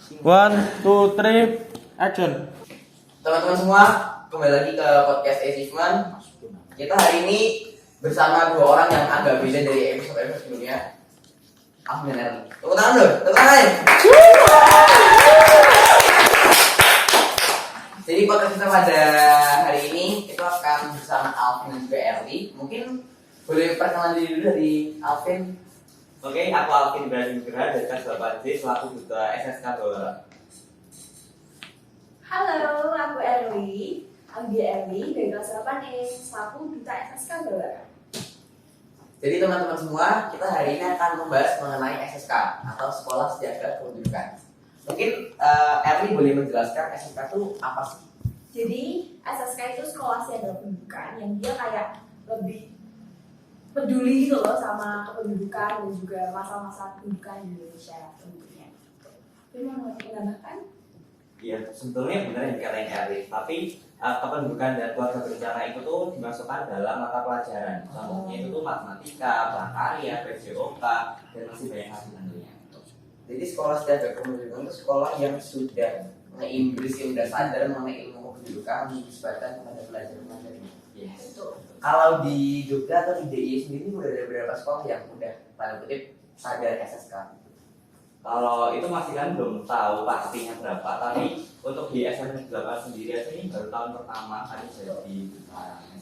One, two, three, action. Teman-teman semua, kembali lagi ke podcast Achievement. Kita hari ini bersama dua orang yang agak beda dari episode sebelumnya. Alvin dan Erli. Tepuk tangan dulu, tepuk tangan. Jadi podcast kita pada hari ini itu akan bersama Alvin dan juga Erli. Mungkin boleh perkenalan diri dulu dari Alvin. Oke, aku Alvin Ibrahim Nugraha dari kelas 8C selaku duta SSK Bawara. Halo, aku Erli, Anggia Erli dari kelas 8E, selaku duta SSK Bawara. Jadi teman-teman semua, kita hari ini akan membahas mengenai SSK atau Sekolah Siaga Kependudukan. Mungkin Erli boleh menjelaskan SSK itu apa sih? Jadi SSK itu sekolah siaga kependudukan yang dia kayak lebih peduli gitu loh sama kependudukan dan juga masalah-masalah kependudukan di Indonesia tentunya. Jadi mau menambahkan? Iya, sebetulnya benar yang dikatain Erli, tapi kependudukan dan keluarga berencana itu tuh dimasukkan dalam mata pelajaran. Contohnya itu tuh matematika, prakarya, PJOK, dan masih banyak lagi tentunya. Jadi Sekolah Siaga Kependudukan itu sekolah yang sudah Inggris yang sudah sadar mengenai ilmu kependudukan disebarkan kepada pelajar-pelajarnya. Yes. Betul. Kalau di Jogja atau di DIY sendiri udah ada beberapa sekolah yang udah tanda kutip sadar SSK. Kalau itu masih kan belum tahu pastinya berapa, tapi untuk di SMP 8 sendiri aja ini baru tahun pertama kali jadi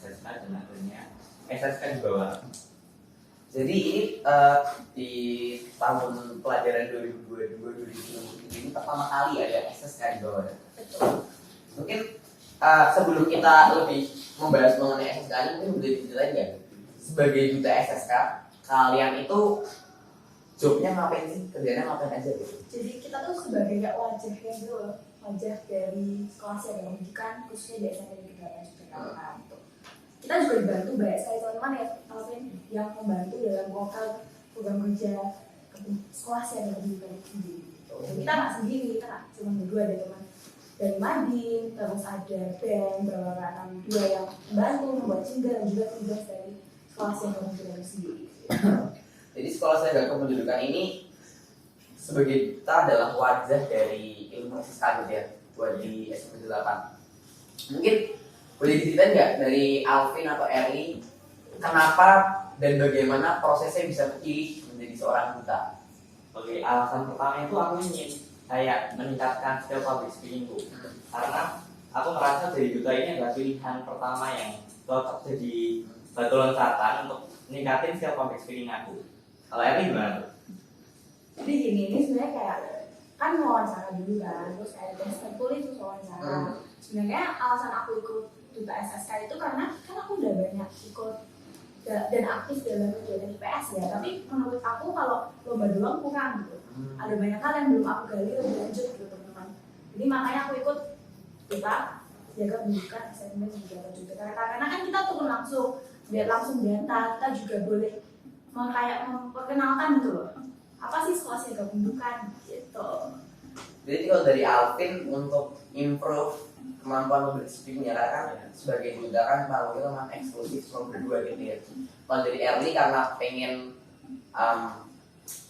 SSK dan akhirnya SSK di bawah. Jadi ini di tahun pelajaran 2022-2023 ini pertama kali ada SSK di bawah. Betul. Mungkin sebelum kita lebih membahas mengenai SSK ini, mungkin boleh diceritain nggak? Sebagai duta SSK, kalian itu jobnya ngapain sih? Kerjanya ngapain aja gitu? Jadi kita tuh sebagai kayak wajahnya gitu loh, wajah dari sekolah siaga kependudukan khususnya di SMP Negeri 8 Jakarta gitu. Kita juga dibantu banyak sekali teman-teman ya, Alvin, yang membantu dalam program kerja sekolah siaga kependudukan itu sendiri. Gitu. Dan kita nggak sendiri, kita nggak cuma berdua, ada teman dari Madin, terus ada Ben, Bawara 62 yang membantu membuat jingle dan juga tugas dari sekolah siaga kependudukan itu sendiri. Jadi Sekolah Siaga Kependudukan ini sebagai kita adalah wajah dari ilmu SSK gitu ya, buat di SMP 8. Mungkin boleh diceritain nggak dari Alvin atau Erli kenapa dan bagaimana prosesnya bisa terpilih menjadi seorang duta? Oke, alasan pertama itu aku ingin kayak meningkatkan skill public speakingku, karena aku merasa dari duta ini adalah pilihan pertama yang cocok jadi batu loncatan untuk meningkatin skill public speaking aku. Kalau Erli gimana tuh? Jadi gini, ini sebenarnya kayak kan wawancara dulu kan, terus kayak tes tertulis terus wawancara. Sebenarnya alasan aku ikut duta SSK itu karena kan aku udah banyak ikut dan aktif dalam kegiatan IPS ya. Tapi menurut aku kalau lomba doang kurang gitu. Ada banyak hal yang belum aku gali lebih lanjut gitu teman-teman. Jadi makanya aku ikut duta jaga pendidikan SMP Negeri 8 juga. Karena kan kita turun langsung, biar langsung data, kita juga boleh kayak memperkenalkan gitu loh. Apa sih sekolah siaga kependudukan gitu. Jadi kalau dari Alvin untuk improve kemampuan public speaking ya kan sebagai duta kan kalau itu memang eksklusif cuma berdua gitu ya. Kalau dari Erli karena pengen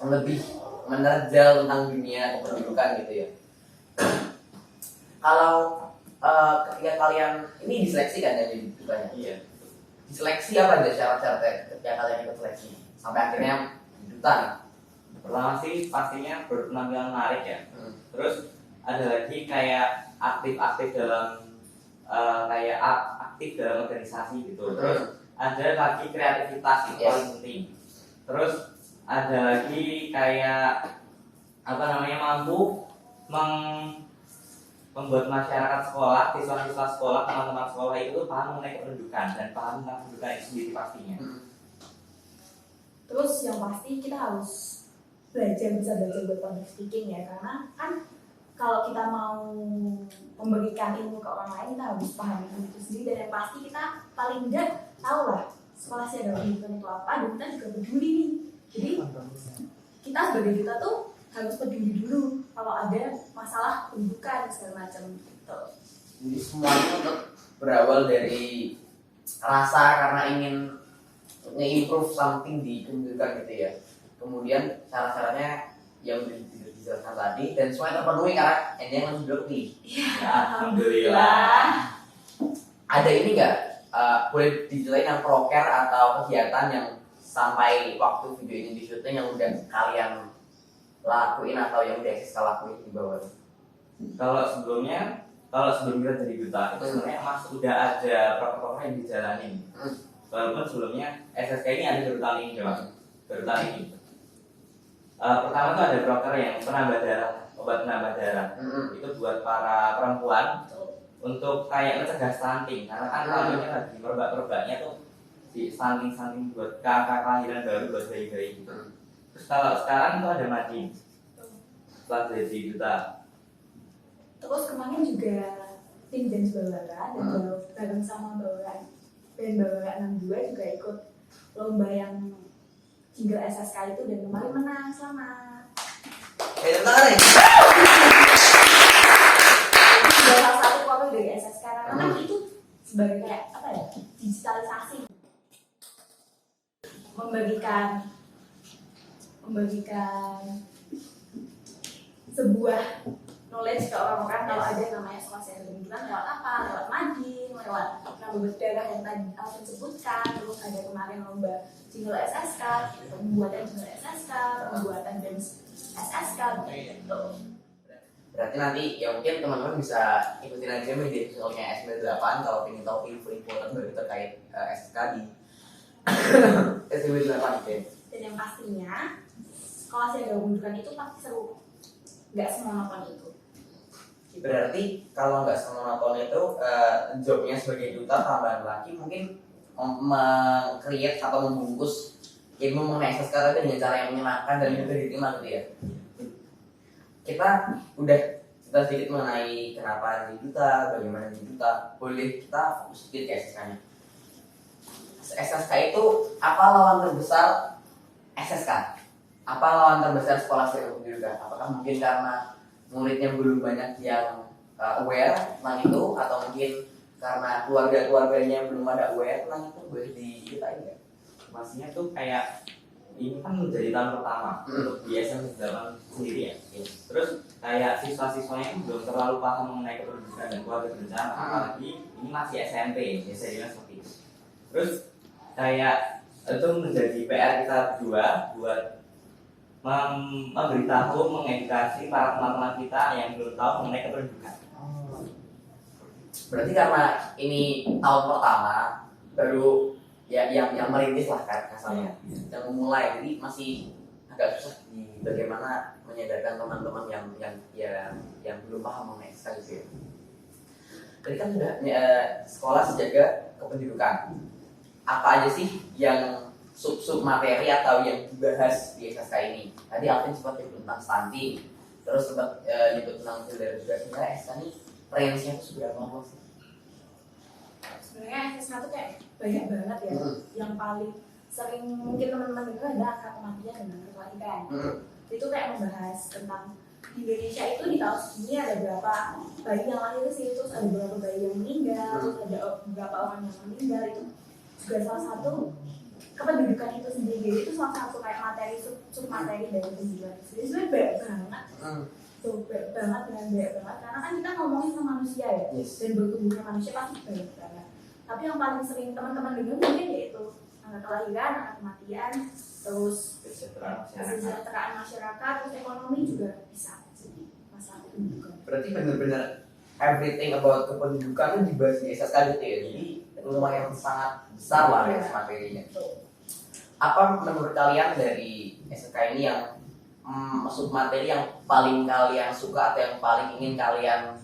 lebih menerjal tentang dunia kependudukan gitu ya. Kalau ketika kalian ini diseleksi kan dari dutanya? Iya. Diseleksi apa aja syarat-syaratnya ketika kalian ikut seleksi sampai akhirnya duta nih? Pertama sih pastinya berpenampilan menarik ya. Terus ada lagi kayak aktif dalam aktif dalam organisasi gitu. Terus ada lagi kreativitas yang paling penting. Terus ada lagi kayak mampu membuat masyarakat sekolah, siswa-siswa sekolah, teman-teman sekolah itu paham mengenai kependudukan dan paham tentang kependudukan itu sendiri pastinya. Terus yang pasti kita harus bisa belajar buat public speaking ya, karena kan kalau kita mau memberikan ilmu ke orang lain kita harus paham ilmu itu sendiri, dan yang pasti kita paling tidak tahu lah sekolah siaga kependudukan itu apa, dan kita juga peduli nih. Jadi kita sebagai duta tuh harus peduli dulu kalau ada masalah kependudukan segala macam gitu. Jadi semuanya untuk berawal dari rasa karena ingin nge-improve something di kependudukan gitu ya. Kemudian cara-caranya yang udah dijelaskan tadi dan semuanya terpenuhi karena ini yang masih nih. Alhamdulillah. Ada ini nggak boleh diceritain yang proker atau kegiatan yang sampai waktu video ini di syuting yang udah kalian lakuin atau yang udah SSK lakuin di bawah? Kalau sebelum kita jadi duta itu sebenarnya udah ada proker-proker yang dijalanin. Walaupun sebelumnya SSK ini ada baru tahun ini doang. Baru tahun ini. Pertama tuh ada proker yang penambah darah, obat penambah darah. Itu buat para perempuan untuk kayak mencegah stunting. Karena kan kalau ini lagi merebak-rebaknya tuh di stunting buat kakak kelahiran baru buat bayi-bayi gitu. Terus kalau sekarang tuh ada Madin setelah jadi duta. Terus kemarin juga tim Dance Bawara dan bareng sama Bawara band Bawara 62 juga ikut lomba yang jingle SSK itu dan kemarin menang. Selamat. Tentang nih. Salah satu program dari SSK karena kan itu sebagai kayak apa ya, digitalisasi, membagikan sebuah knowledge ke orang-orang kalau ada yang namanya sekolah sehat kebetulan lewat apa, lewat Madin, lewat nambah darah yang tadi Alvin sebutkan, terus ada kemarin lomba jingle SSK, pembuatan jingle SSK, pembuatan dance SSK gitu. Berarti nanti ya mungkin teman-teman bisa ikutin aja media sosialnya SB8 kalau ingin tahu info-info terbaru terkait SSK di SB8 gitu. Dan yang pastinya sekolah sehat kebetulan itu pasti seru, nggak semua nonton itu. Berarti kalau nggak semua nonton itu jobnya sebagai duta tambahan lagi mungkin meng-create atau membungkus ilmu mengenai SSK tapi dengan cara yang menyenangkan dan mudah diterima gitu ya. Kita udah cerita sedikit mengenai kenapa jadi duta, bagaimana jadi duta. Boleh kita fokus sedikit ke SSK-nya. SSK itu apa lawan terbesar SSK? Apa lawan terbesar sekolah serius juga? Apakah mungkin karena muridnya belum banyak yang aware tentang itu, atau mungkin karena keluarganya belum ada aware tentang itu? Boleh diceritain nggak? Maksudnya tuh kayak ini kan menjadi tahun pertama untuk di SMP sendiri ya. Terus kayak siswa-siswanya itu belum terlalu paham mengenai kependudukan dan keluarga berencana, apalagi ini masih SMP, biasa dibilang seperti itu. Terus kayak itu menjadi PR kita berdua buat memberitahu, mengedukasi para teman-teman kita yang belum tahu mengenai kependudukan. Berarti karena ini tahun pertama baru ya yang merintis lah kan kasarnya, yang memulai, jadi masih agak susah di bagaimana menyadarkan teman-teman yang belum paham mengenai SSK gitu ya. Tadi kan sudah sekolah sejaga kependudukan. Apa aja sih yang sub materi atau yang dibahas di SSK ini? Tadi Alvin sempat nyebut tentang stunting, terus sempat nyebut tentang saudara juga. Sebenarnya SSK ini range-nya itu seberapa luas sih? Sebenarnya SSK itu kayak banyak banget ya. Yang paling sering mungkin teman-teman itu ada angka kematian dan angka kelahiran. Itu kayak membahas tentang di Indonesia itu di tahun segini ada berapa bayi yang lahir sih, terus ada berapa bayi yang meninggal, terus ada beberapa orang yang meninggal. Itu juga salah satu kependudukan itu sendiri. Itu salah satu kayak materi sub materi dari pendidikan. Jadi sebenarnya banyak banget. Tuh banyak banget dengan banyak banget karena kan kita ngomongin sama manusia ya, dan bertumbuhnya manusia pasti banyak banget. Tapi yang paling sering teman-teman dengar mungkin yaitu angka kelahiran, angka kematian, terus kesejahteraan masyarakat, terus ekonomi juga bisa jadi masalah kependudukan. Berarti benar-benar everything about kependudukan itu dibahas di SSK gitu ya. Jadi rumah yang sangat besar lah ya materinya. Apa menurut kalian dari SSK ini yang masuk materi yang paling kalian suka atau yang paling ingin kalian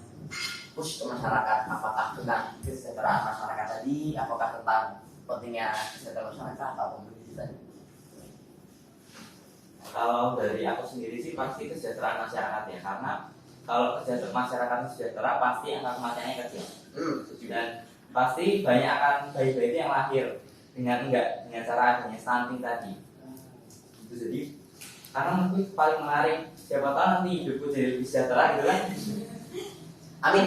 push ke masyarakat? Apakah tentang kesejahteraan masyarakat tadi, apakah tentang pentingnya kesejahteraan masyarakat atau pendidikan? Kalau dari aku sendiri sih pasti kesejahteraan masyarakat ya, karena kalau kesejahteraan masyarakat sejahtera pasti angka kematiannya kecil. Dan pasti banyak akan bayi-bayi yang lahir dengan cara adanya stunting tadi. Itu jadi karena mungkin paling menarik, siapa tahu nanti hidupku jadi lebih sejahtera gitu kan. Amin.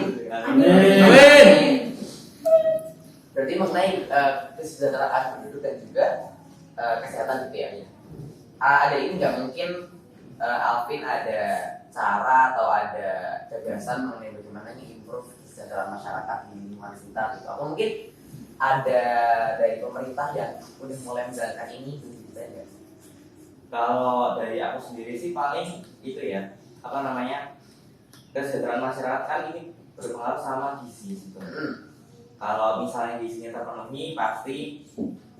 Berarti mengenai kesejahteraan penduduk dan juga kesehatan gitu ya. Ada ini nggak mungkin Alvin ada cara atau ada gagasan mengenai bagaimana improve kesejahteraan masyarakat di lingkungan sekitar gitu, atau mungkin ada dari pemerintah yang udah mulai menjalankan ini gitu ya? Kalau dari aku sendiri sih paling itu ya, apa namanya, kesejahteraan masyarakat kan ini berpengaruh sama gizi gitu. Kalau misalnya gizinya terpenuhi, pasti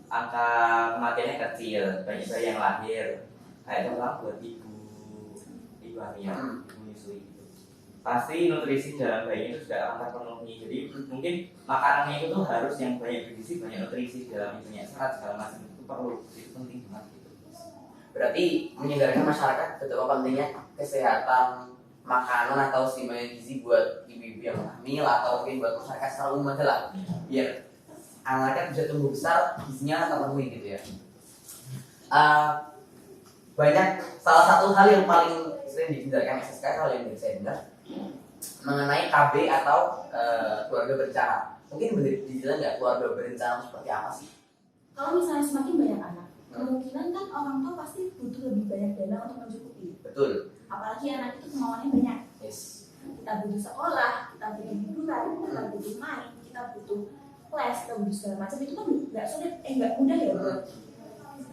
angka kematiannya kecil, banyak bayi yang lahir, kayak contoh buat ibu hamil, ibu menyusui gitu. Pasti nutrisi dalam bayi itu sudah akan terpenuhi. Jadi mungkin makanannya itu tuh harus yang banyak bergizi, banyak nutrisi dalam banyak serat segala macam, itu perlu, itu penting banget gitu. Berarti menyadarkan masyarakat betapa pentingnya kesehatan makanan atau seimbang gizi buat ibu-ibu yang hamil atau mungkin buat masyarakat secara umum aja lah, biar anaknya bisa tumbuh besar gizinya terpenuhi gitu ya. Banyak salah satu hal yang paling sering dihindarkan SSK, hal yang saya dengar mengenai KB atau keluarga berencana. Mungkin boleh dijelaskan nggak keluarga berencana seperti apa sih? Kalau misalnya semakin banyak anak, kemungkinan kan orang tua pasti butuh lebih banyak dana untuk mencukupi. Betul. Apalagi anak itu kemauannya banyak. Yes. Kita butuh sekolah, kita butuh hiburan, kita butuh main, kita butuh les, kita butuh segala macam. Itu kan nggak sulit, nggak mudah ya buat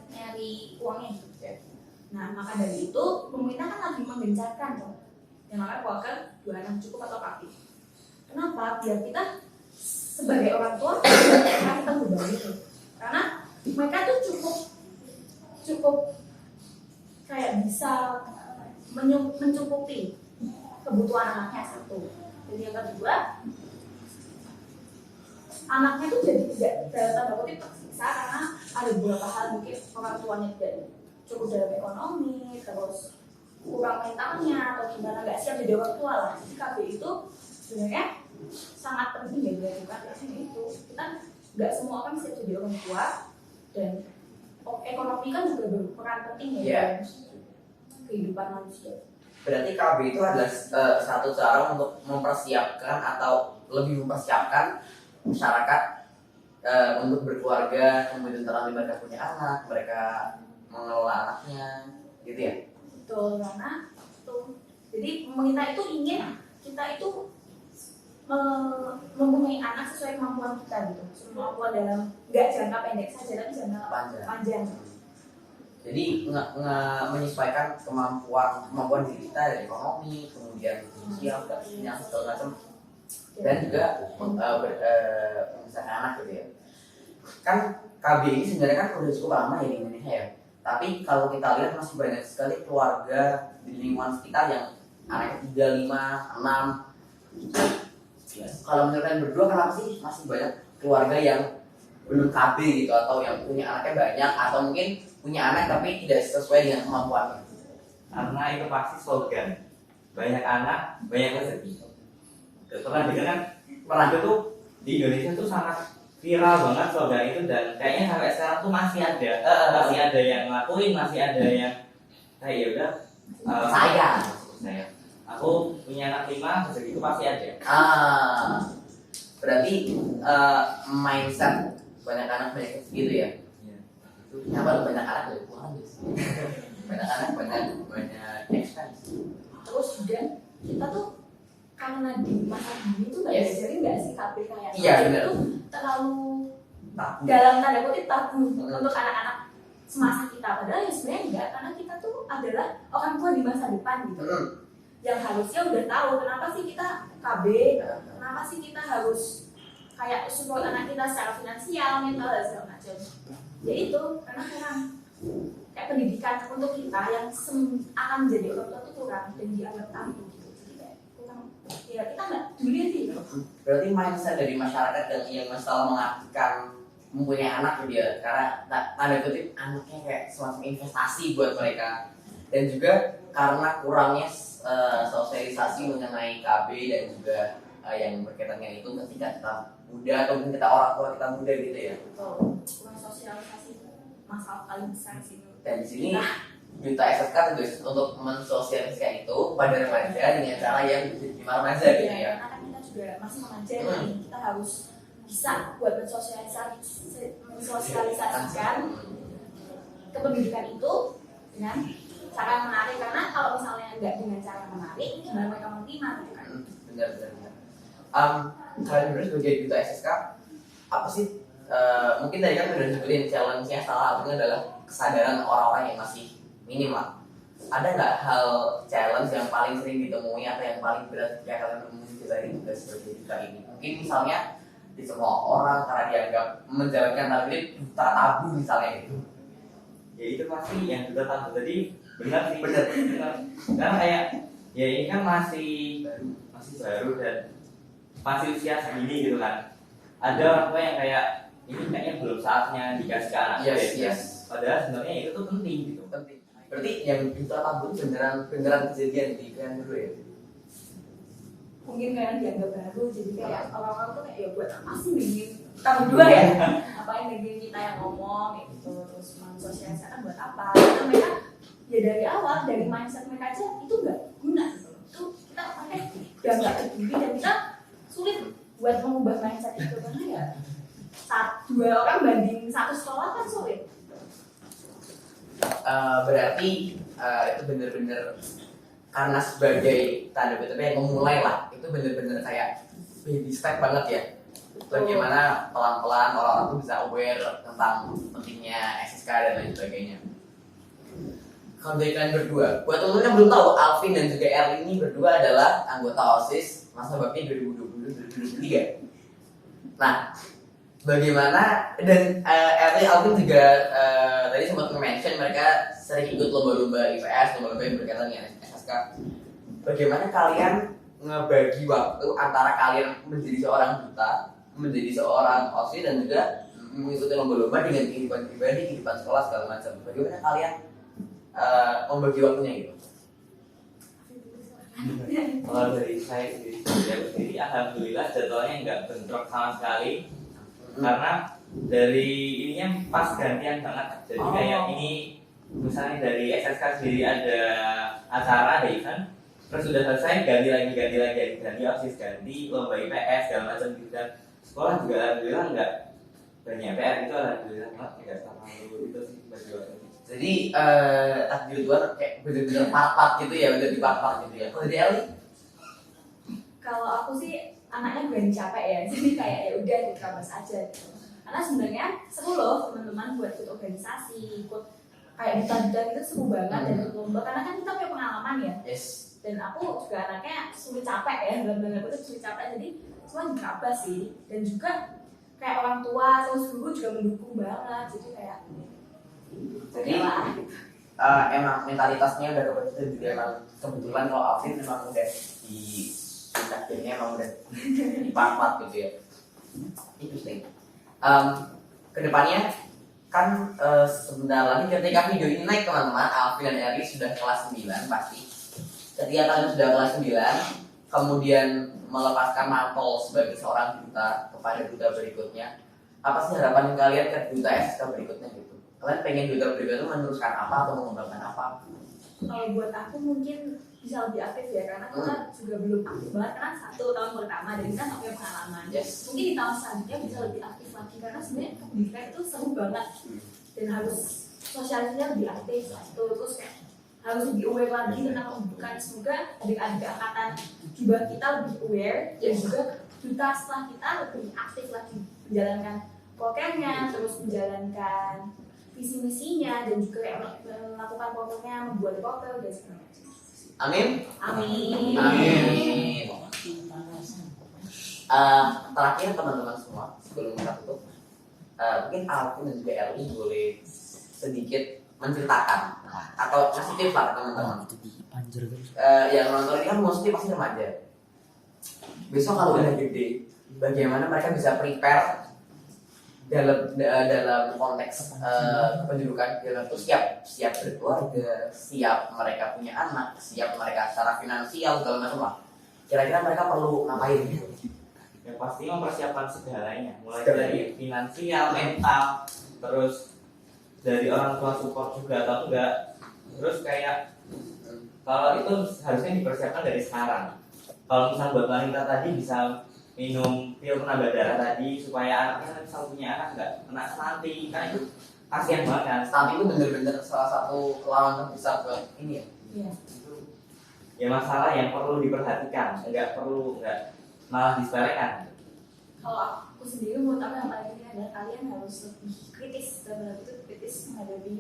nyari uangnya gitu. Nah, maka dari itu pemerintah kan lagi menggencarkan tuh yang namanya program 2 anak cukup atau KAPI. Kenapa? Biar kita sebagai orang tua kita mudah gitu. Karena mereka tuh cukup kayak bisa mencukupi kebutuhan anaknya satu. Jadi yang kedua, anaknya tuh jadi tidak dalam tanda kutip tersiksa karena ada beberapa hal mungkin orang tuanya tidak cukup dalam ekonomi, terus kurang mentalnya atau gimana, nggak siap jadi orang tua lah. Jadi KB itu sebenarnya sangat penting ya dilakukan. Karena itu kita nggak semua orang siap jadi orang tua, dan ekonomi kan juga berperan penting ya dalam kehidupan manusia. Berarti KB itu adalah satu cara untuk mempersiapkan atau lebih mempersiapkan masyarakat untuk berkeluarga, kemudian nanti mereka punya anak, mereka mengelola anaknya, gitu ya? Betul, karena tuh, jadi pemerintah itu ingin kita itu mempunyai anak sesuai kemampuan kita gitu, kemampuan dalam nggak jangka pendek saja tapi jangka panjang. Jadi menyesuaikan kemampuan diri kita dari ekonomi, kemudian sosial, dan segala macam, dan juga membesarkan anak gitu ya. Kan KB ini sebenarnya kan udah cukup lama ya di Indonesia ya. Tapi kalau kita lihat masih banyak sekali keluarga di lingkungan sekitar yang anaknya 3, 5, 6. Kalau menurut kalian berdua, kenapa sih masih banyak keluarga yang belum KB gitu, atau yang punya anaknya banyak, atau mungkin punya anak tapi tidak sesuai dengan kemampuannya? Karena itu pasti slogan, banyak anak banyak rezeki. Pernah dengar kan? Pernah itu di Indonesia tuh sangat viral banget slogan itu, dan kayaknya sampai sekarang tuh masih ada yang ngelakuin, masih ada yang kayak ya udah Saya aku punya anak 5, rezeki itu pasti ada. Berarti mindset banyak anak banyak rezeki gitu ya? Kenapa lu banyak anak dari Tuhan sih? Banyak anak banyak expense. Terus juga kita tuh karena di masa ini tuh nggak diajarin nggak sih KB kayak itu terlalu dalam tanda kutip tabu untuk anak-anak semasa kita, padahal ya sebenarnya enggak, karena kita tuh adalah orang tua di masa depan gitu, yang harusnya udah tahu kenapa sih kita KB, kenapa sih kita harus kayak support anak kita secara finansial, mental dan segala macam. Ya itu karena sekarang kayak pendidikan untuk kita yang akan menjadi orang tua tuh kurang dan dianggap tabu gitu. Jadi kayak kurang, ya kita nggak peduli gitu. Berarti mindset dari masyarakat yang selalu mengartikan mempunyai anak gitu ya, karena tanda kutip anaknya kayak semacam investasi buat mereka, dan juga karena kurangnya sosialisasi mengenai KB dan juga yang berkaitannya itu ketika kita muda atau mungkin kita orang tua kita muda gitu ya. Betul, kurang sosialisasi masalah paling besar sih. Dan di sini Duta SSK tuh untuk mensosialisasikan itu pada remaja dengan cara yang gimana remaja gitu ya. Karena kita juga masih mengajari, kita harus bisa buat mensosialisasikan kependidikan itu dengan cara yang menarik, karena kalau misalnya nggak dengan cara yang menarik gimana mereka menerima gitu kan. Benar. Kalian berdua sebagai duta SSK apa sih mungkin tadi kan udah disebutin challenge-nya salah satunya adalah kesadaran orang-orang yang masih minim lah. Ada nggak hal challenge yang paling sering ditemui atau yang paling berat ketika kalian menemui dari tugas sebagai duta ini? Mungkin misalnya di semua orang karena dianggap menjalankan takdir duta tabu misalnya gitu. Ya itu pasti yang kita tahu tadi benar sih, benar. Karena kayak ya ini kan masih baru dan masih usia segini gitu kan. Ada orang tua yang kayak ini kayaknya belum saatnya dikasih ke anak. Yes. Padahal sebenarnya itu tuh penting gitu. Penting. Berarti yang duta tabu itu beneran kejadian di kalian dulu ya? Mungkin kalian dianggap baru, jadi kayak orang-orang tuh kayak ya buat apa sih bikin kita berdua ya? Apain bikin kita yang ngomong gitu, terus mensosialisasikan buat apa? Karena mereka ya dari awal, dari mindset mereka aja itu nggak guna gitu. Itu kita pakai udah nggak peduli dan kita sulit buat mengubah mindset itu karena ya dua orang banding satu sekolah kan sulit. Berarti itu bener-bener karena sebagai tanda kutip yang memulai lah, itu bener-bener kayak baby step banget ya. Bagaimana pelan-pelan orang-orang tuh bisa aware tentang pentingnya SSK dan lain sebagainya. Kalau dari kalian berdua, buat teman-teman yang belum tahu, Alvin dan juga Erli ini berdua adalah anggota OSIS masa bakti 2020-2023. Nah, bagaimana dan Erli Alvin juga tadi sempat mention mereka sering ikut lomba-lomba IPS, lomba-lomba yang berkaitan dengan SSK. Bagaimana kalian ngebagi waktu antara kalian menjadi seorang duta, menjadi seorang OSIS dan juga mengikuti lomba-lomba dengan kehidupan pribadi, kehidupan sekolah segala macam. Bagaimana kalian membagi waktunya gitu? Kalau dari saya sendiri alhamdulillah jadwalnya nggak bentrok sama sekali. Karena dari ininya pas gantian banget. Jadi kayak ini misalnya dari SSK sendiri ada acara, ada event, terus sudah selesai ganti lagi OSIS, ganti lomba IPS segala macam gitu. Dan sekolah juga alhamdulillah nggak banyak PR, itu alhamdulillah nggak terlalu itu sih bagi waktu. Jadi takdir Tuhan kayak bener-bener part-part gitu ya, bener di part-part gitu ya. Kalau dari Eli? Kalau aku sih anaknya berani capek ya, jadi kayak ya udah diterabas aja gitu. Karena sebenarnya seru loh teman-teman buat ikut organisasi, ikut kayak duta itu seru banget dan ikut lomba karena kan kita punya pengalaman ya. Yes. Dan aku juga anaknya sulit capek ya, benar-benar aku tuh sulit capek, jadi semua diterabas sih. Dan juga kayak orang tua terus guru juga mendukung banget, jadi kayak Jadi emang mentalitasnya udah kebetulan juga emang kebetulan kalau Alvin memang udah di takdirnya emang udah di part-part gitu ya. Interesting. Kedepannya kan sebentar lagi ketika video ini naik teman-teman, Alvin dan Eri sudah kelas 9 pasti. Ketika kalian sudah kelas 9, kemudian melepaskan mantel sebagai seorang duta kepada duta berikutnya, apa sih harapan kalian ke duta SSK berikutnya gitu? Kalian pengen duta berikutnya meneruskan apa atau mengembangkan apa? kalau buat aku mungkin bisa lebih aktif ya, karena kita juga belum aktif banget karena 1 tahun pertama dan kita nggak punya pengalaman. Yes. Mungkin di tahun selanjutnya bisa lebih aktif lagi karena sebenarnya pendidikan itu seru banget dan harus sosialisasinya lebih aktif terus kayak harus lebih aware lagi tentang pendidikan. Semoga adik-adik angkatan di bawah kita lebih aware dan juga duta setelah kita lebih aktif lagi menjalankan programnya, terus menjalankan visi misinya dan juga kayak melakukan programnya, membuat program dan sebagainya. Amin. Amin. Amin. Terakhir teman-teman semua sebelum kita tutup, mungkin Alvin dan juga Erli boleh sedikit menceritakan atau ngasih tips lah teman-teman. Yang nonton ini kan mostly pasti remaja. Besok kalau udah gede, bagaimana mereka bisa prepare dalam konteks kependudukan itu siap berkeluarga, siap mereka punya anak, siap mereka secara finansial segala macam lah. Kira-kira mereka perlu ngapain gitu? Ya pasti mempersiapkan segalanya, mulai dari finansial, mental, terus dari orang tua support juga atau enggak. Terus kayak kalau itu harusnya dipersiapkan dari sekarang. Kalau misalnya buat wanita tadi bisa minum pil penambah darah tadi supaya anaknya misal punya anak nggak kena stunting, karena itu kasihan banget kan. Stunting itu bener-bener salah satu lawan terbesar buat ini ya. Iya. Ya masalah yang perlu diperhatikan, nggak malah disepelekan. Kalau aku sendiri menurut aku yang paling penting adalah kalian harus lebih kritis, benar-benar itu kritis menghadapi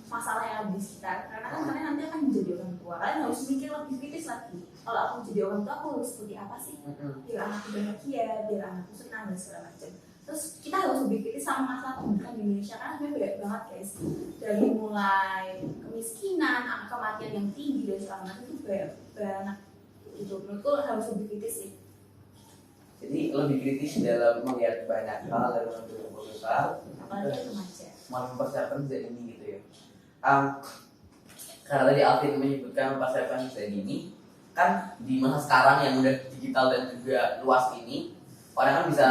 masalah yang ada di sekitar. Karena kan kalian nanti akan menjadi orang tua, kalian harus mikir lebih kritis lagi. Kalau aku jadi orang tua, aku harus seperti apa sih? Biar anakku bahagia, biar anakku senang dan segala macam. Terus kita harus lebih kritis sama masalah pendidikan di Indonesia karena sebenarnya banyak banget guys. Dari mulai kemiskinan, angka kematian yang tinggi dan segala macam itu banyak banget. Gitu, menurutku harus lebih kritis sih. Jadi lebih kritis dalam melihat banyak hal dari mengambil keputusan, Apalagi remaja. mempersiapkan bisa ini gitu ya. Karena tadi Alvin menyebutkan mempersiapkan bisa ini, kan di masa sekarang yang udah digital dan juga luas ini, orang kan bisa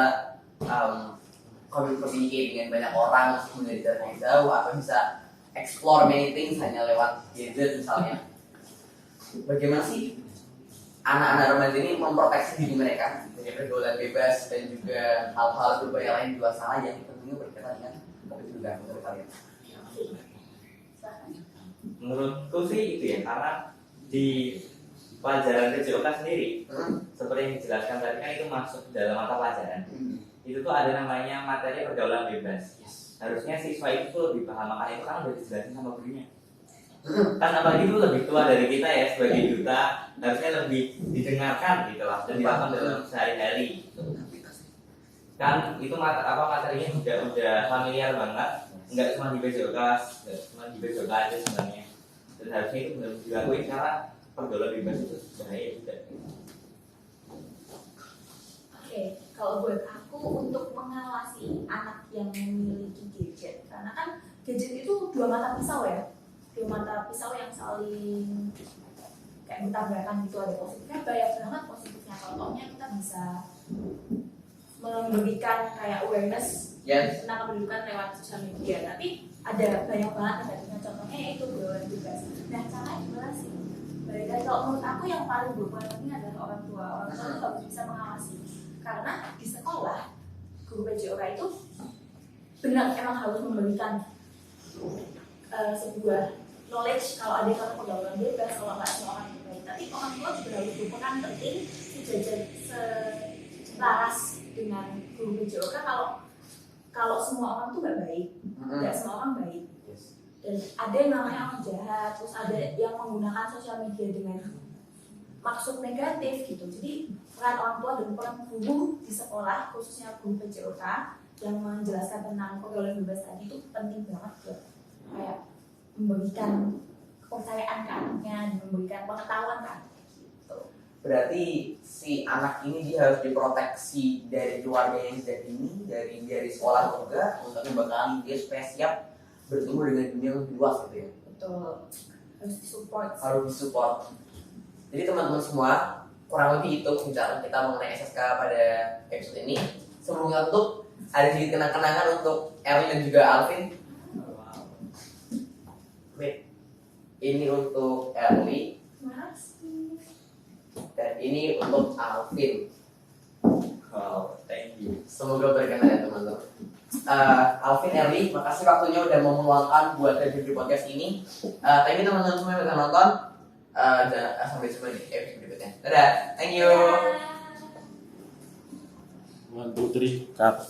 communicate dengan banyak orang meskipun dari jarak yang jauh, atau bisa explore many things hanya lewat gadget misalnya. Bagaimana sih anak-anak remaja ini memproteksi diri mereka dari pergaulan bebas dan juga hal-hal berbahaya lain di luar sana yang tentunya berkaitan dengan kepentingan menurut kalian? Menurutku sih itu ya, karena di pelajaran PJOK sendiri seperti yang dijelaskan tadi kan itu masuk dalam mata pelajaran. Itu tuh ada namanya materi pergaulan bebas. Harusnya siswa itu tuh lebih paham, makanya itu kan udah dijelasin sama gurunya. Kan apalagi itu lebih tua dari kita ya sebagai duta, harusnya lebih didengarkan gitu lah dan dipaham dalam sehari-hari. Kan itu materinya juga udah familiar banget, nggak cuma di PJOK, nggak cuma di PJOK aja sebenarnya. Dan harusnya itu benar dilakuin karena pergaulan bebas itu bahaya juga. Oke, kalau buat aku untuk mengawasi anak yang memiliki gadget, karena kan gadget itu dua mata pisau ya, dua mata pisau yang saling kayak bertabrakan gitu, ada positifnya banyak banget positifnya. Contohnya kita bisa memberikan kayak awareness tentang pendidikan lewat sosial media, tapi ada banyak banget negatifnya. Contohnya yaitu pergaulan bebas. Nah, caranya gimana sih? Baik, kalau menurut aku yang paling penting adalah orang tua. Orang tua itu harus bisa mengawasi. Karena di sekolah guru PJOK itu benar emang harus memberikan sebuah knowledge kalau ada yang pergaulan bebas, kalau nggak semua orang itu baik. Tapi orang tua juga harus berperan penting selaras dengan guru PJOK. Kalau semua orang tuh nggak baik, nggak semua orang baik. Dan ada yang namanya orang jahat, terus ada yang menggunakan sosial media dengan maksud negatif gitu. Jadi peran orang tua dan peran guru di sekolah, khususnya guru PJOK yang menjelaskan tentang pergaulan bebas tadi itu penting banget buat kayak memberikan kepercayaan ke anaknya dan memberikan pengetahuan ke anaknya gitu. Berarti si anak ini dia harus diproteksi dari keluarga yang sejak ini, dari sekolah juga untuk membekali dia supaya siap bertemu dengan dunia yang lebih luas gitu ya. Betul, harus disupport. Jadi teman-teman semua, kurang lebih itu pembicaraan kita mengenai SSK pada episode ini. Sebelumnya tutup, ada sedikit kenang-kenangan untuk Erwin dan juga Alvin. Ini untuk Erwin. Makasih. Dan ini untuk Alvin. Wow, thank you. Semoga berkenan ya teman-teman. Alvin, Erli, makasih waktunya udah mau meluangkan buat review podcast ini. Thank you teman-teman semua yang udah nonton. Dan sampai jumpa di episode berikutnya. Dadah, thank you. 1, 2, 3, cut.